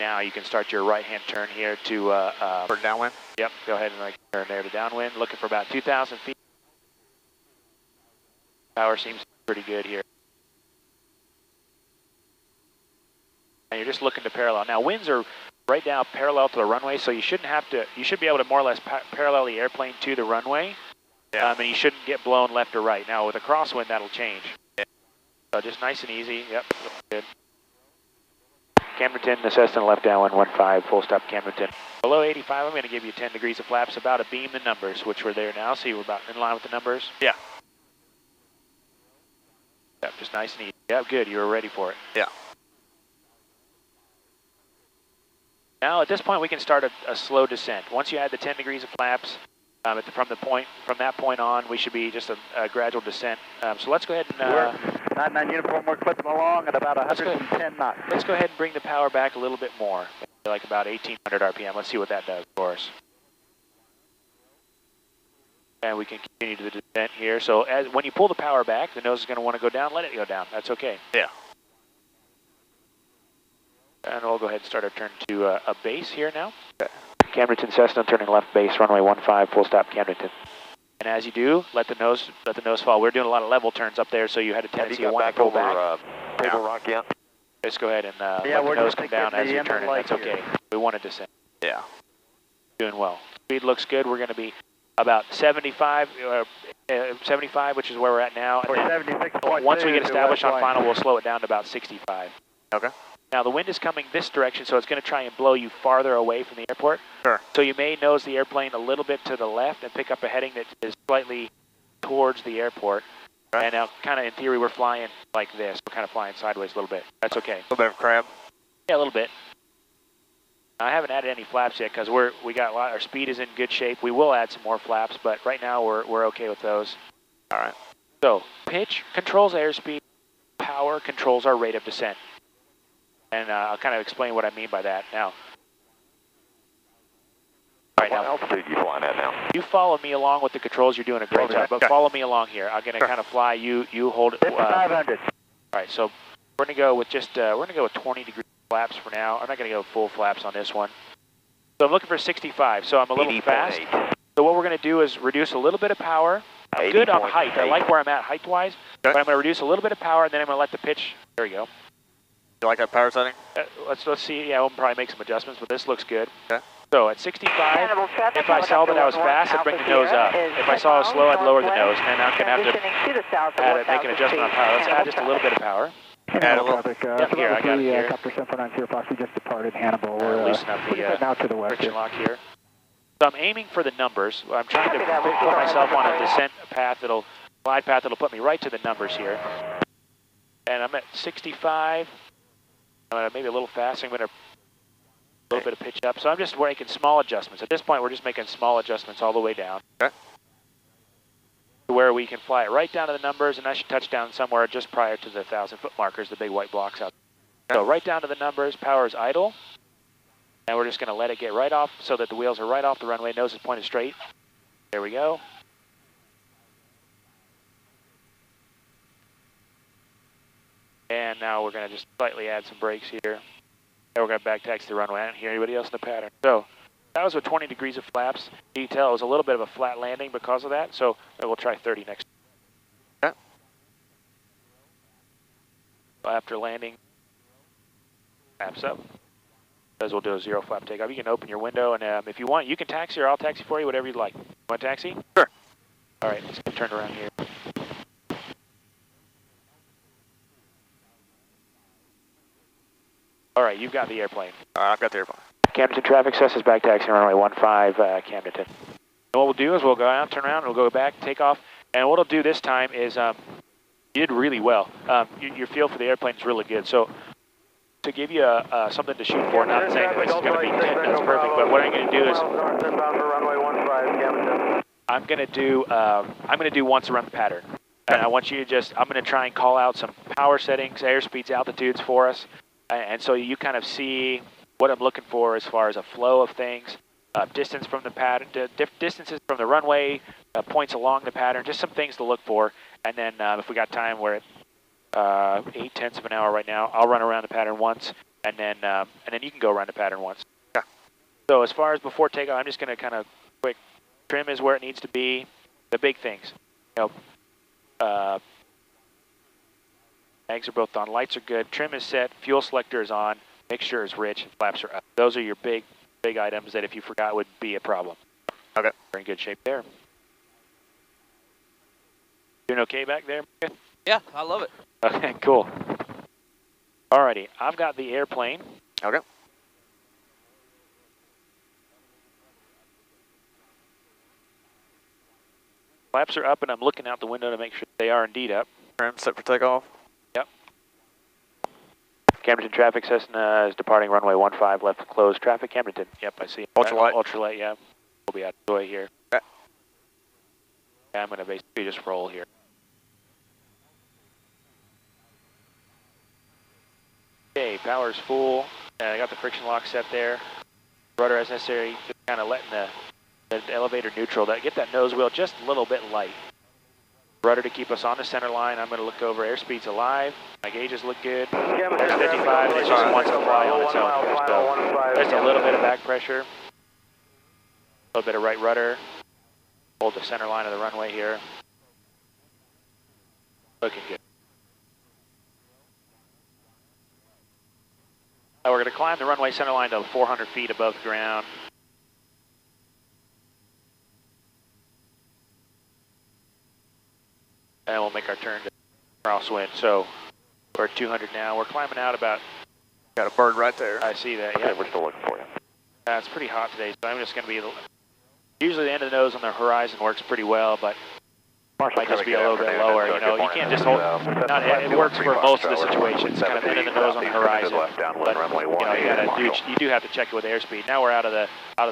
Now you can start your right-hand turn here to... for downwind? Yep, go ahead and turn there to downwind. Looking for about 2,000 feet. Power seems pretty good here. And you're just looking to parallel. Now winds are right now parallel to the runway, so you shouldn't have to, you should be able to more or less parallel the airplane to the runway. Yeah. And you shouldn't get blown left or right. Now with a crosswind, that'll change. Yeah. So just nice and easy. Yep, good. Camberton, the Cessna left downwind 15, full stop Camberton. Below 85, I'm going to give you 10 degrees of flaps, about a beam the numbers, which we're there now. See, we're about in line with the numbers. Yeah. Yep, just nice and easy. Yep, good. You were ready for it. Yeah. Now at this point, we can start a slow descent. Once you add the 10 degrees of flaps, from that point on, we should be just a gradual descent. So let's go ahead and... we're 99 uniform, we're clipping along at about 110 knots. Let's go ahead and bring the power back a little bit more, like about 1,800 RPM. Let's see what that does for us. And we can continue to the descent here. So when you pull the power back, the nose is going to want to go down. Let it go down. That's okay. Yeah. And we'll go ahead and start our turn to a base here now. Okay. Camberton Cessna turning left base, runway 15, full stop Camberton. And as you do, let the nose fall. We're doing a lot of level turns up there, so you had a tendency to want to pull back. Table Rock, yeah. Just go ahead and let the nose come down as you turn it. That's okay. We want to descend. Yeah. Doing well. Speed looks good. We're going to be about 75, which is where we're at now. Or 76.2. Once we get established on final, we'll slow it down to about 65. Okay. Now the wind is coming this direction, so it's going to try and blow you farther away from the airport. Sure. So you may nose the airplane a little bit to the left and pick up a heading that is slightly towards the airport. Okay. And now, kind of in theory, we're flying like this. We're kind of flying sideways a little bit. That's okay. A little bit of crab. Yeah, a little bit. I haven't added any flaps yet because we got our speed is in good shape. We will add some more flaps, but right now we're okay with those. All right. So pitch controls airspeed. Power controls our rate of descent. And I'll kind of explain what I mean by that now. What altitude are you flying at now? You follow me along with the controls. You're doing a great job, but follow me along here. I'm going to kind of fly. You hold it. 500. All right, so we're going to go with just 20 degree flaps for now. I'm not going to go full flaps on this one. So I'm looking for 65. So I'm a little fast. So what we're going to do is reduce a little bit of power. I'm good on height. I like where I'm at height-wise, but I'm going to reduce a little bit of power, and then I'm going to let the pitch. There we go. You like that power setting? Let's see. Yeah, we'll probably make some adjustments, but this looks good. Okay. So at 65, if I saw that I was fast, I'd bring the nose up. If I saw I was slow, I'd lower the nose. And I'm going to have to make an adjustment on power. Let's add just a little bit of power. Add a little bit. Here, I got it here. Copter 749 Fox, we just departed Hannibal. We're loosen up the now to the west friction lock here. So I'm aiming for the numbers. I'm trying to put myself on a descent path glide path that'll put me right to the numbers here. And I'm at 65. Maybe a little fast. I'm going to a little bit of pitch up. So I'm just making small adjustments. At this point, we're just making small adjustments all the way down. Okay. To where we can fly it right down to the numbers, and I should touch down somewhere just prior to the 1,000-foot markers, the big white blocks out there. Okay. So right down to the numbers, power is idle. And we're just going to let it get right off so that the wheels are right off the runway, nose is pointed straight. There we go. And now we're going to just slightly add some brakes here. And we're going to back taxi the runway. I don't hear anybody else in the pattern. So that was with 20 degrees of flaps. Detail, it was a little bit of a flat landing because of that. So we'll try 30 next. Okay. After landing, flaps up. As we'll do a zero flap takeoff. You can open your window, and if you want, you can taxi, or I'll taxi for you, whatever you'd like. You want to taxi? Sure. All right, let's get turned around here. All right, you've got the airplane. I've got the airplane. Camden traffic, Cessna's back taxi, runway 15, Camden. And what we'll do is we'll go out, turn around, and we'll go back, take off. And what I'll do this time is, you did really well. Your feel for the airplane is really good. So to give you something to shoot for, not saying that this is going to be 10 minutes perfect, but what I'm going to do is I'm going to do once around the pattern. And I want you to I'm going to try and call out some power settings, airspeeds, altitudes for us. And so you kind of see what I'm looking for as far as a flow of things, distance from the pattern, distances from the runway, points along the pattern, just some things to look for. And then if we got time, we're at 0.8 of an hour right now. I'll run around the pattern once, and then you can go around the pattern once. Yeah. So as far as before takeoff, I'm just going to kind of quick trim is where it needs to be. The big things, mags are both on, lights are good, trim is set, fuel selector is on, mixture is rich, flaps are up. Those are your big items that if you forgot would be a problem. Okay. We're in good shape there. Doing okay back there? Yeah, I love it. Okay, cool. Alrighty, I've got the airplane. Okay. Flaps are up and I'm looking out the window to make sure they are indeed up. Trim set for takeoff. Yep. Camdenton traffic, Cessna is departing runway 15 left closed traffic, Camdenton. Yep, I see. Ultralight. Ultralight, yeah. We'll be out of the way here. Okay. Yeah, I'm going to basically just roll here. Okay, power's full. I got the friction lock set there. Rudder as necessary, just kind of letting the elevator neutral. Get that nose wheel just a little bit light. Rudder to keep us on the center line. I'm going to look over. Airspeed's alive. My gauges look good. There's 55. It just wants to fly on its own. So there's a little bit of back pressure. A little bit of right rudder. Hold the center line of the runway here. Looking good. Now we're going to climb the runway center line to 400 feet above the ground. And we'll make our turn to crosswind. So we're at 200 now. We're climbing out about... Got a bird right there. I see that, yeah. Okay, we're still looking for you. It's pretty hot today, so I'm just going to be... Usually the end of the nose on the horizon works pretty well, but Marshall, might just be a little bit lower. You know, you can't just hold... it works for most of the situations, kind of end of the nose on the horizon. But you do have to check it with airspeed. Now we're out of the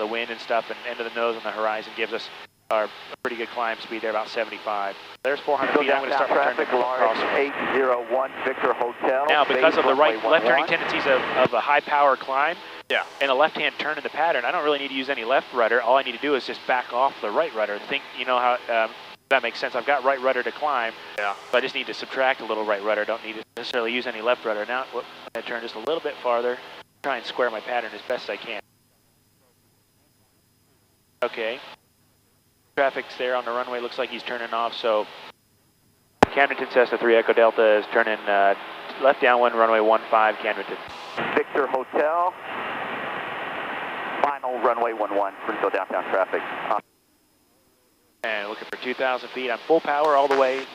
wind and stuff, and end of the nose on the horizon gives us a pretty good climb speed there, about 75. There's 400 feet. I'm going to start my turn to crosswind. 801 Victor Hotel. Now, because of the left turning tendencies of a high power climb, yeah, and a left-hand turn in the pattern, I don't really need to use any left rudder. All I need to do is just back off the right rudder. You know how that makes sense. I've got right rudder to climb, yeah, so I just need to subtract a little right rudder. Don't need to necessarily use any left rudder. Now, I'm going to turn just a little bit farther, try and square my pattern as best I can. Okay. Traffic's there on the runway. Looks like he's turning off, so Camdenton Cessna 3 Echo Delta is turning left downwind runway 15, Camdenton. Victor Hotel. Final runway 11, Springfield downtown traffic. And looking for 2,000 feet. I'm full power all the way.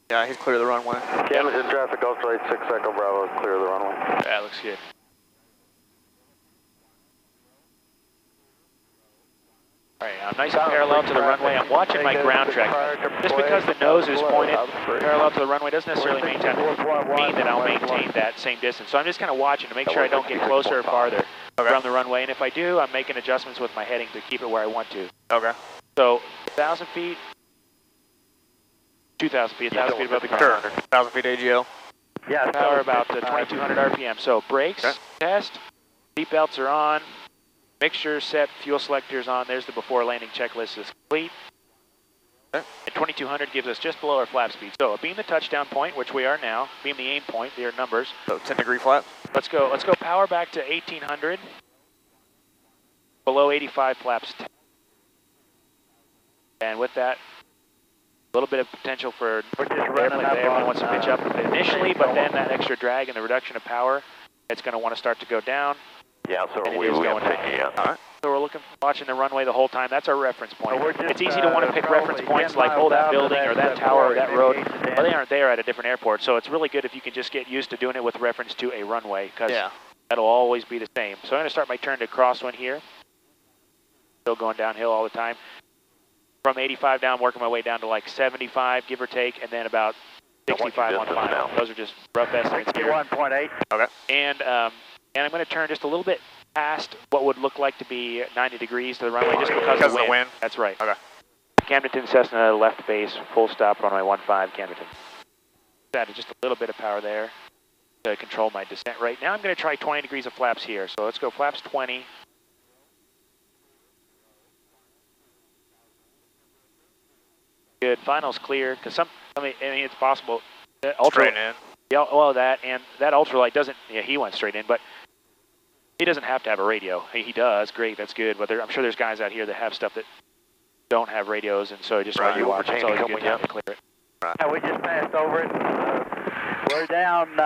Yeah, he's clear of the runway. Camdenton traffic, Ultralight 6 Echo Bravo, clear of the runway. That looks good. All right, I'm nice and parallel to the runway. I'm watching my ground track. Just because the nose is pointed parallel to the runway doesn't necessarily mean that I'll maintain that same distance. So I'm just kind of watching to make sure I don't get closer or farther from the runway. And if I do, I'm making adjustments with my heading to keep it where I want to. Okay. So 1,000 feet, 2,000 feet, 1,000 feet above the ground. Sure. 1,000 feet AGL. Yeah, Power about 2,200 RPM. So brakes, test, seat belts are on. Mixture set, fuel selectors on. There's the before landing checklist is complete. Okay. And 2200 gives us just below our flap speed. So beam the touchdown point, which we are now. Beam the aim point, they are numbers. So 10-degree flap. Let's go power back to 1800. Below 85 flaps 10. And with that, a little bit of potential for everyone wants to pitch up initially, but then that extra drag and the reduction of power, it's going to want to start to go down. Yeah, so we going down. Yeah. All right. So we're watching the runway the whole time. That's our reference point. It's easy to want to pick reference points like, oh, that building or that tower or that road. Well, they aren't there at a different airport. So it's really good if you can just get used to doing it with reference to a runway, because that'll always be the same. So I'm going to start my turn to crosswind here. Still going downhill all the time. From 85 down, working my way down to like 75, give or take, and then about 65 on final. Those are just rough estimates here. 61.8. Okay. And I'm going to turn just a little bit past what would look like to be 90 degrees to the runway, just because of the wind. That's right. Okay. Camdenton Cessna left base, full stop, runway 15, Camdenton. Added just a little bit of power there to control my descent right. Now I'm going to try 20 degrees of flaps here. So let's go flaps 20. Good. Final's clear, because I mean, it's possible. Straight in. Yeah, well, that ultralight doesn't. Yeah, he went straight in, but He doesn't have to have a radio. He does, great, that's good. But I'm sure there's guys out here that have stuff that don't have radios, and so just while you watch, it's always a good time to clear it. Yeah, we just passed over it. We're down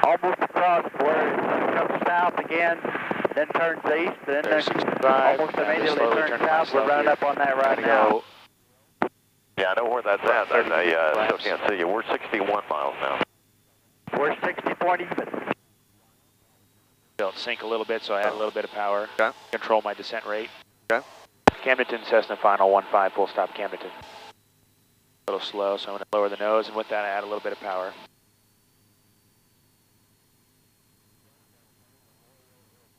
almost across where it comes south again, then turns east, then almost immediately turns south. We're running up on that right now. Yeah, I know where that's at. I still can't see you. We're 61 miles now. We're 60.8. It'll sink a little bit, so I add a little bit of power. Okay. Control my descent rate. Okay. Camdenton, Cessna, final 15, full stop Camdenton. A little slow, so I'm going to lower the nose, and with that I add a little bit of power.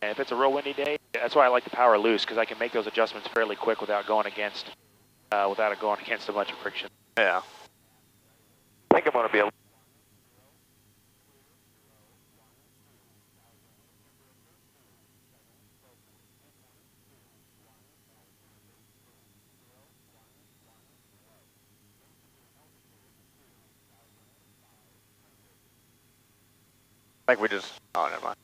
And if it's a real windy day, that's why I like the power loose, because I can make those adjustments fairly quick without going against a bunch of friction. Yeah. I think I'm going to be a I think we just, oh, never mind.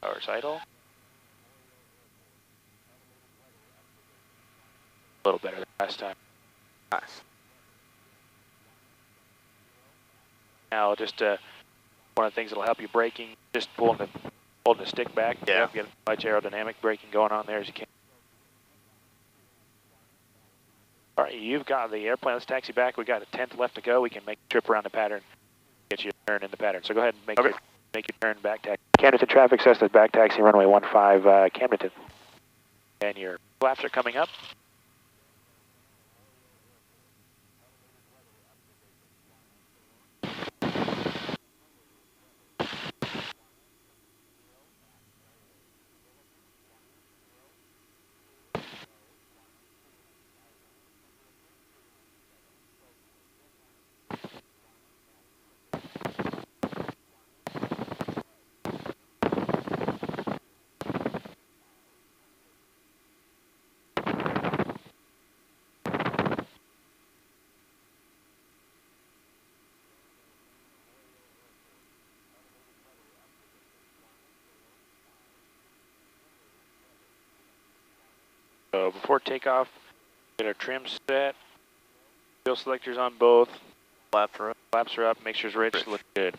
Power idle. A little better than last time. Nice. Now, just one of the things that'll help you braking, just holding the stick back. Yeah. Get as much aerodynamic braking going on there as you can. All right, you've got the airplane. Let's taxi back. We got a 10th left to go. We can make a trip around the pattern, get you a turn in the pattern. So go ahead and make your turn back taxi. Camdenton traffic, Cessna's back taxi, runway 15, Camdenton. And your flaps are coming up. So before takeoff, get our trim set, fuel selectors on both, Flaps are up. flaps are up, make sure it's rich, look good.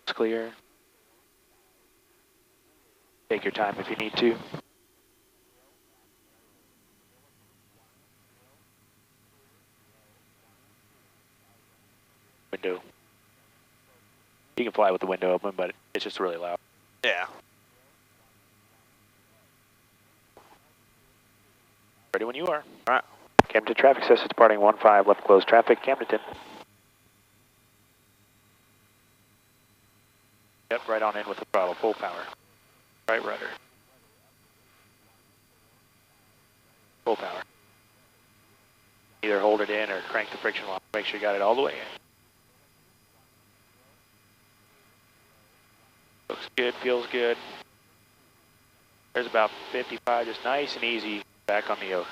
It's clear. Take your time if you need to. Window. You can fly with the window open, but it's just really loud. Yeah. Ready when you are. All right. Camdenton traffic says it's departing 15, left closed traffic, Camdenton. Yep, right on in with the throttle, full power. Right rudder. Full power. Either hold it in or crank the friction lock. Make sure you got it all the way in. Looks good, feels good. There's about 55, just nice and easy back on the yoke.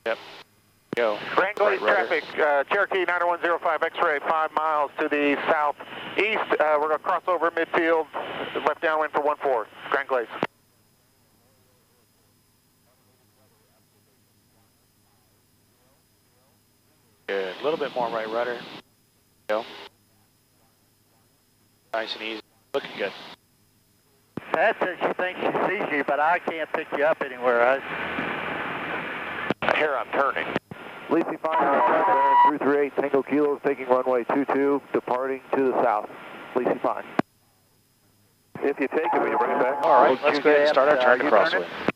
Yep. Go. Grand Glades Right rudder. traffic, Cherokee 9105 X-ray, 5 miles to the southeast. We're going to cross over midfield, left downwind for 14, Grand Glades. Good. A little bit more right rudder. Go. Nice and easy. Looking good. Pat says she thinks she sees you, but I can't pick you up anywhere. Here I'm turning. Lacey 5, 338 Tango Kilos, taking runway 22, departing to the south. Lacey 5. If you take it, will you bring it back? All right, let's go ahead and start our turn to you turn crosswind. it?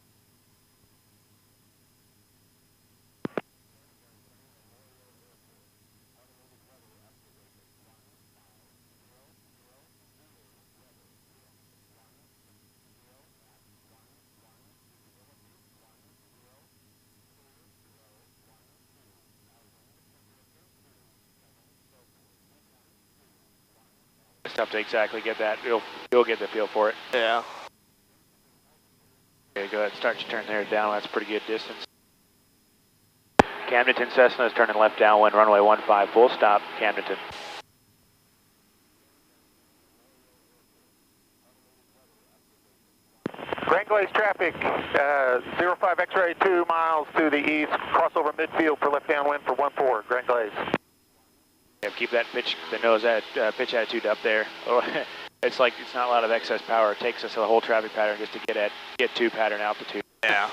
tough to exactly get that. You'll get the feel for it. Yeah. Okay, go ahead, start your turn there down. That's pretty good distance. Camdenton Cessna is turning left downwind, runway 15, full stop, Camdenton. Grand Glades traffic, 05 X-ray 2 miles to the east, crossover midfield for left downwind for 14, Grand Glades. Yeah, keep that pitch attitude up there. Oh, it's like it's not a lot of excess power. It takes us the whole traffic pattern just to get to pattern altitude. Yeah.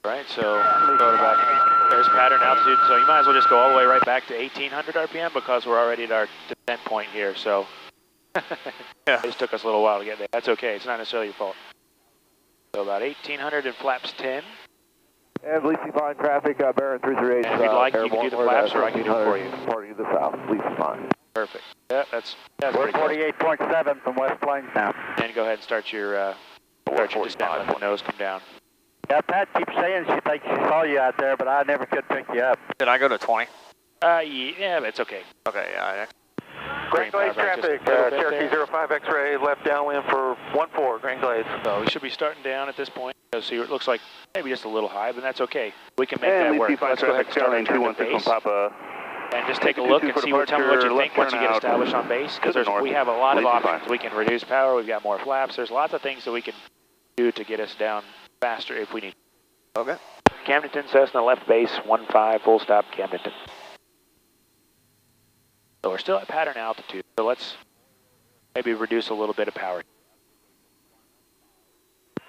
Right, so go to back. There's pattern altitude, so you might as well just go all the way right back to 1800 RPM because we're already at our descent point here. So Yeah. it just took us a little while to get there. That's okay. It's not necessarily your fault. So about 1800 and flaps 10. And Lacey Fine traffic, Baron 338. And if you'd like, you can do the flaps, or I can do it for you. Departing to the south, Lacey Fine. Perfect. Yeah, that's pretty We're close. 48.7 from West Plains now. And go ahead and start your descent. Let the nose come down. Yeah, Pat keeps saying she thinks she saw you out there, but I never could pick you up. Did I go to 20? Yeah, but it's okay. Okay, yeah. Grand Glades traffic, Cherokee 05 X-ray left downwind for 14, Grand Glades. So we should be starting down at this point. So it looks like maybe just a little high, but that's okay. We can make that work. Let's go ahead and start on turn to base. And just take a look and see tell me what you think once you get established on base, because we have a lot of options. We can reduce power, we've got more flaps, there's lots of things that we can do to get us down faster if we need. Okay. Camdenton, Cessna, left base, 15, full stop, Camdenton. So we're still at pattern altitude, so let's maybe reduce a little bit of power.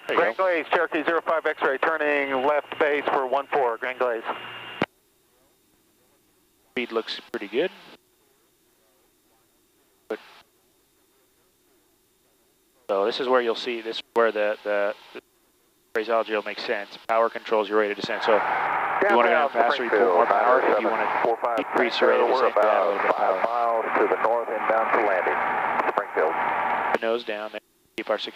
There you Grand go. Glades, Cherokee 05 X-ray turning left base for 14, Grand Glades. Speed looks pretty good. So this is where you'll see, this is where the phraseology will make sense. Power controls your rate of descent. So if you want to go down faster, you pull more power. If you want to decrease your rate of descent, you add a little bit of power. 5 miles to the north inbound to landing, Springfield. Nose down there. Keep our 60